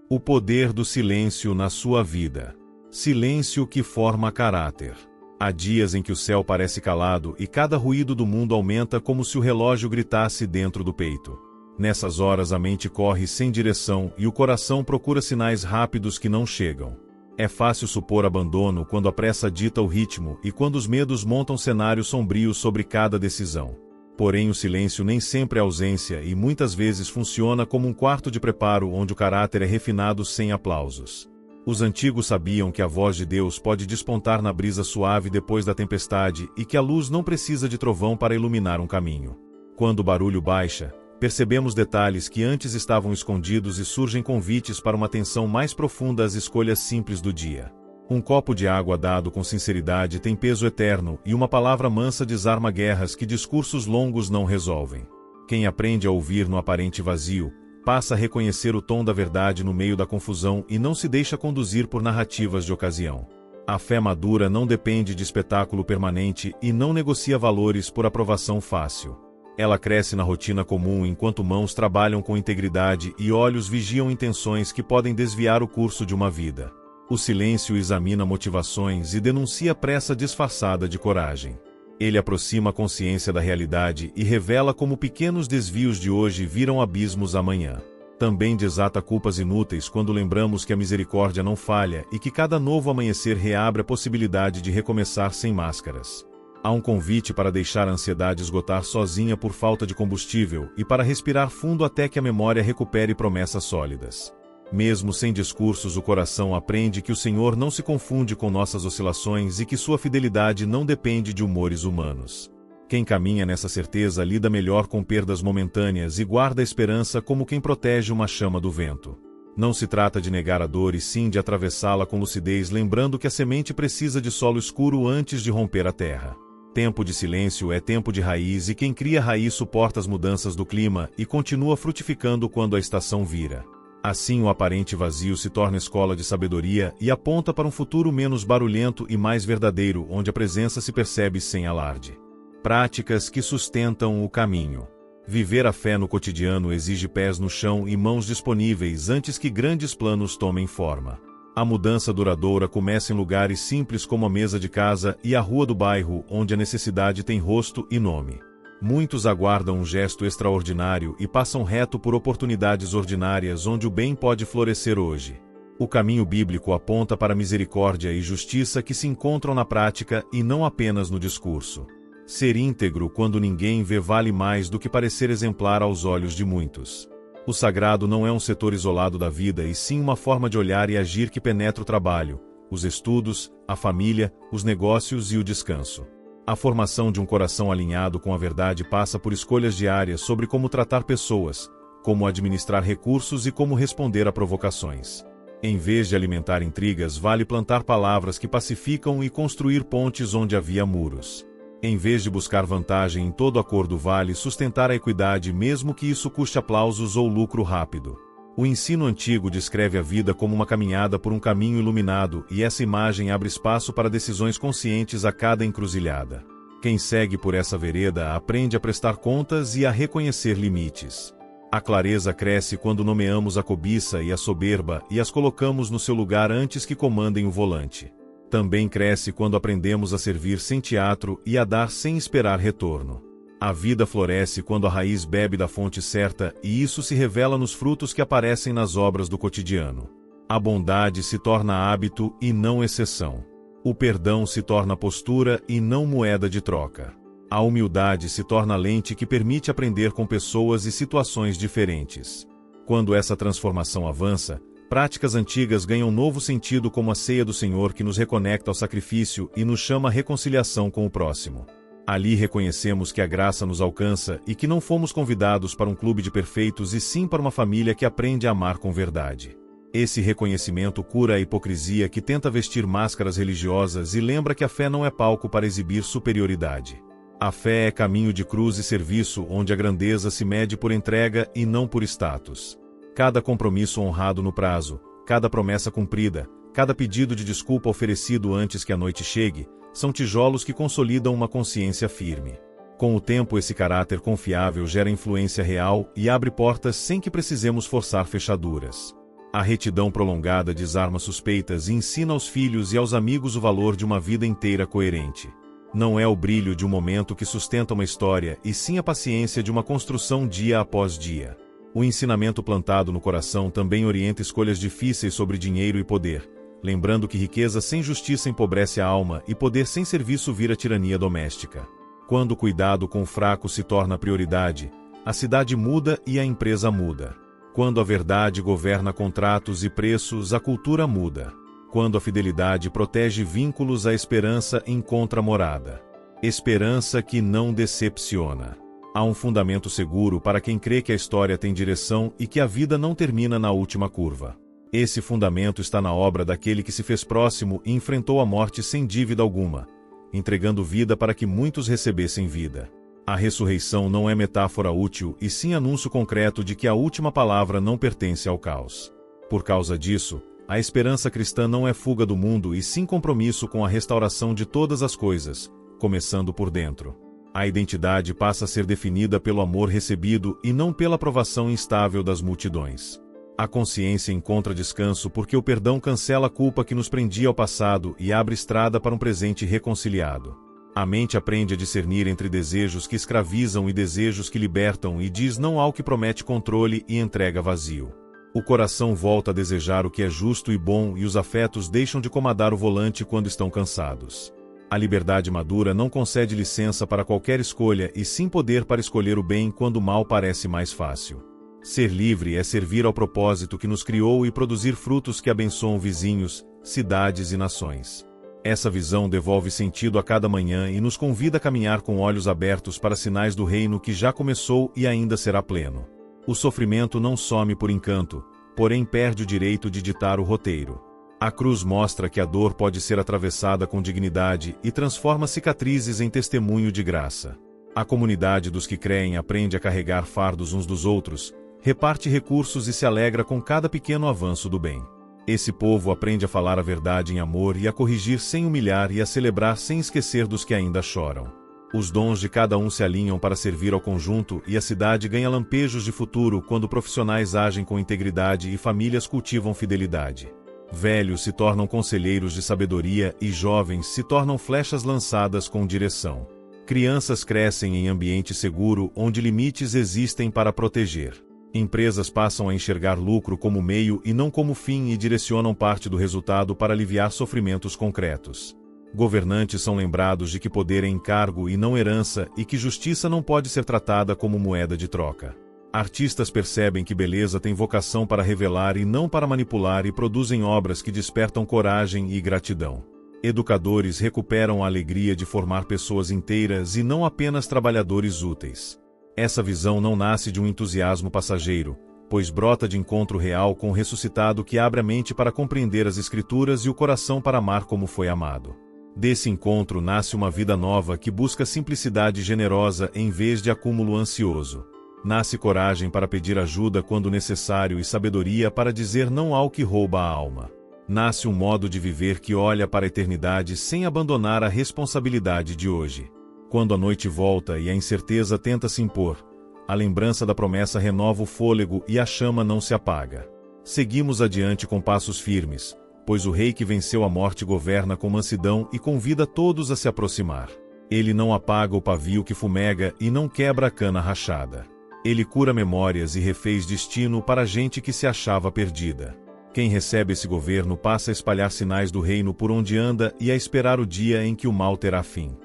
O poder do silêncio na sua vida. Silêncio que forma caráter. Há dias em que o céu parece calado e cada ruído do mundo aumenta como se o relógio gritasse dentro do peito. Nessas horas a mente corre sem direção e o coração procura sinais rápidos que não chegam. É fácil supor abandono quando a pressa dita o ritmo e quando os medos montam cenários sombrios sobre cada decisão. Porém, o silêncio nem sempre é ausência e muitas vezes funciona como um quarto de preparo onde o caráter é refinado sem aplausos. Os antigos sabiam que a voz de Deus pode despontar na brisa suave depois da tempestade e que a luz não precisa de trovão para iluminar um caminho. Quando o barulho baixa, percebemos detalhes que antes estavam escondidos e surgem convites para uma atenção mais profunda às escolhas simples do dia. Um copo de água dado com sinceridade tem peso eterno e uma palavra mansa desarma guerras que discursos longos não resolvem. Quem aprende a ouvir no aparente vazio, passa a reconhecer o tom da verdade no meio da confusão e não se deixa conduzir por narrativas de ocasião. A fé madura não depende de espetáculo permanente e não negocia valores por aprovação fácil. Ela cresce na rotina comum enquanto mãos trabalham com integridade e olhos vigiam intenções que podem desviar o curso de uma vida. O silêncio examina motivações e denuncia pressa disfarçada de coragem. Ele aproxima a consciência da realidade e revela como pequenos desvios de hoje viram abismos amanhã. Também desata culpas inúteis quando lembramos que a misericórdia não falha e que cada novo amanhecer reabre a possibilidade de recomeçar sem máscaras. Há um convite para deixar a ansiedade esgotar sozinha por falta de combustível e para respirar fundo até que a memória recupere promessas sólidas. Mesmo sem discursos, o coração aprende que o Senhor não se confunde com nossas oscilações e que sua fidelidade não depende de humores humanos. Quem caminha nessa certeza lida melhor com perdas momentâneas e guarda a esperança como quem protege uma chama do vento. Não se trata de negar a dor e sim de atravessá-la com lucidez, lembrando que a semente precisa de solo escuro antes de romper a terra. Tempo de silêncio é tempo de raiz e quem cria raiz suporta as mudanças do clima e continua frutificando quando a estação vira. Assim o aparente vazio se torna escola de sabedoria e aponta para um futuro menos barulhento e mais verdadeiro, onde a presença se percebe sem alarde. Práticas que sustentam o caminho. Viver a fé no cotidiano exige pés no chão e mãos disponíveis antes que grandes planos tomem forma. A mudança duradoura começa em lugares simples como a mesa de casa e a rua do bairro, onde a necessidade tem rosto e nome. Muitos aguardam um gesto extraordinário e passam reto por oportunidades ordinárias onde o bem pode florescer hoje. O caminho bíblico aponta para a misericórdia e justiça que se encontram na prática e não apenas no discurso. Ser íntegro quando ninguém vê vale mais do que parecer exemplar aos olhos de muitos. O sagrado não é um setor isolado da vida e sim uma forma de olhar e agir que penetra o trabalho, os estudos, a família, os negócios e o descanso. A formação de um coração alinhado com a verdade passa por escolhas diárias sobre como tratar pessoas, como administrar recursos e como responder a provocações. Em vez de alimentar intrigas, vale plantar palavras que pacificam e construir pontes onde havia muros. Em vez de buscar vantagem em todo acordo, vale sustentar a equidade mesmo que isso custe aplausos ou lucro rápido. O ensino antigo descreve a vida como uma caminhada por um caminho iluminado e essa imagem abre espaço para decisões conscientes a cada encruzilhada. Quem segue por essa vereda aprende a prestar contas e a reconhecer limites. A clareza cresce quando nomeamos a cobiça e a soberba e as colocamos no seu lugar antes que comandem o volante. Também cresce quando aprendemos a servir sem teatro e a dar sem esperar retorno. A vida floresce quando a raiz bebe da fonte certa e isso se revela nos frutos que aparecem nas obras do cotidiano. A bondade se torna hábito e não exceção. O perdão se torna postura e não moeda de troca. A humildade se torna lente que permite aprender com pessoas e situações diferentes. Quando essa transformação avança, práticas antigas ganham novo sentido como a ceia do Senhor que nos reconecta ao sacrifício e nos chama à reconciliação com o próximo. Ali reconhecemos que a graça nos alcança e que não fomos convidados para um clube de perfeitos e sim para uma família que aprende a amar com verdade. Esse reconhecimento cura a hipocrisia que tenta vestir máscaras religiosas e lembra que a fé não é palco para exibir superioridade. A fé é caminho de cruz e serviço onde a grandeza se mede por entrega e não por status. Cada compromisso honrado no prazo, cada promessa cumprida, cada pedido de desculpa oferecido antes que a noite chegue, são tijolos que consolidam uma consciência firme. Com o tempo, esse caráter confiável gera influência real e abre portas sem que precisemos forçar fechaduras. A retidão prolongada desarma suspeitas e ensina aos filhos e aos amigos o valor de uma vida inteira coerente. Não é o brilho de um momento que sustenta uma história, e sim a paciência de uma construção dia após dia. O ensinamento plantado no coração também orienta escolhas difíceis sobre dinheiro e poder, lembrando que riqueza sem justiça empobrece a alma e poder sem serviço vira tirania doméstica. Quando o cuidado com o fraco se torna prioridade, a cidade muda e a empresa muda. Quando a verdade governa contratos e preços, a cultura muda. Quando a fidelidade protege vínculos, a esperança encontra morada. Esperança que não decepciona. Há um fundamento seguro para quem crê que a história tem direção e que a vida não termina na última curva. Esse fundamento está na obra daquele que se fez próximo e enfrentou a morte sem dívida alguma, entregando vida para que muitos recebessem vida. A ressurreição não é metáfora útil e sim anúncio concreto de que a última palavra não pertence ao caos. Por causa disso, a esperança cristã não é fuga do mundo e sim compromisso com a restauração de todas as coisas, começando por dentro. A identidade passa a ser definida pelo amor recebido e não pela aprovação instável das multidões. A consciência encontra descanso porque o perdão cancela a culpa que nos prendia ao passado e abre estrada para um presente reconciliado. A mente aprende a discernir entre desejos que escravizam e desejos que libertam e diz não ao que promete controle e entrega vazio. O coração volta a desejar o que é justo e bom e os afetos deixam de comandar o volante quando estão cansados. A liberdade madura não concede licença para qualquer escolha e sim poder para escolher o bem quando o mal parece mais fácil. Ser livre é servir ao propósito que nos criou e produzir frutos que abençoam vizinhos, cidades e nações. Essa visão devolve sentido a cada manhã e nos convida a caminhar com olhos abertos para sinais do reino que já começou e ainda será pleno. O sofrimento não some por encanto, porém perde o direito de ditar o roteiro. A cruz mostra que a dor pode ser atravessada com dignidade e transforma cicatrizes em testemunho de graça. A comunidade dos que creem aprende a carregar fardos uns dos outros, reparte recursos e se alegra com cada pequeno avanço do bem. Esse povo aprende a falar a verdade em amor e a corrigir sem humilhar e a celebrar sem esquecer dos que ainda choram. Os dons de cada um se alinham para servir ao conjunto e a cidade ganha lampejos de futuro quando profissionais agem com integridade e famílias cultivam fidelidade. Velhos se tornam conselheiros de sabedoria e jovens se tornam flechas lançadas com direção. Crianças crescem em ambiente seguro onde limites existem para proteger. Empresas passam a enxergar lucro como meio e não como fim e direcionam parte do resultado para aliviar sofrimentos concretos. Governantes são lembrados de que poder é encargo e não herança e que justiça não pode ser tratada como moeda de troca. Artistas percebem que beleza tem vocação para revelar e não para manipular e produzem obras que despertam coragem e gratidão. Educadores recuperam a alegria de formar pessoas inteiras e não apenas trabalhadores úteis. Essa visão não nasce de um entusiasmo passageiro, pois brota de encontro real com o ressuscitado que abre a mente para compreender as Escrituras e o coração para amar como foi amado. Desse encontro nasce uma vida nova que busca simplicidade generosa em vez de acúmulo ansioso. Nasce coragem para pedir ajuda quando necessário e sabedoria para dizer não ao que rouba a alma. Nasce um modo de viver que olha para a eternidade sem abandonar a responsabilidade de hoje. Quando a noite volta e a incerteza tenta se impor, a lembrança da promessa renova o fôlego e a chama não se apaga. Seguimos adiante com passos firmes, pois o Rei que venceu a morte governa com mansidão e convida todos a se aproximar. Ele não apaga o pavio que fumega e não quebra a cana rachada. Ele cura memórias e refez destino para a gente que se achava perdida. Quem recebe esse governo passa a espalhar sinais do reino por onde anda e a esperar o dia em que o mal terá fim.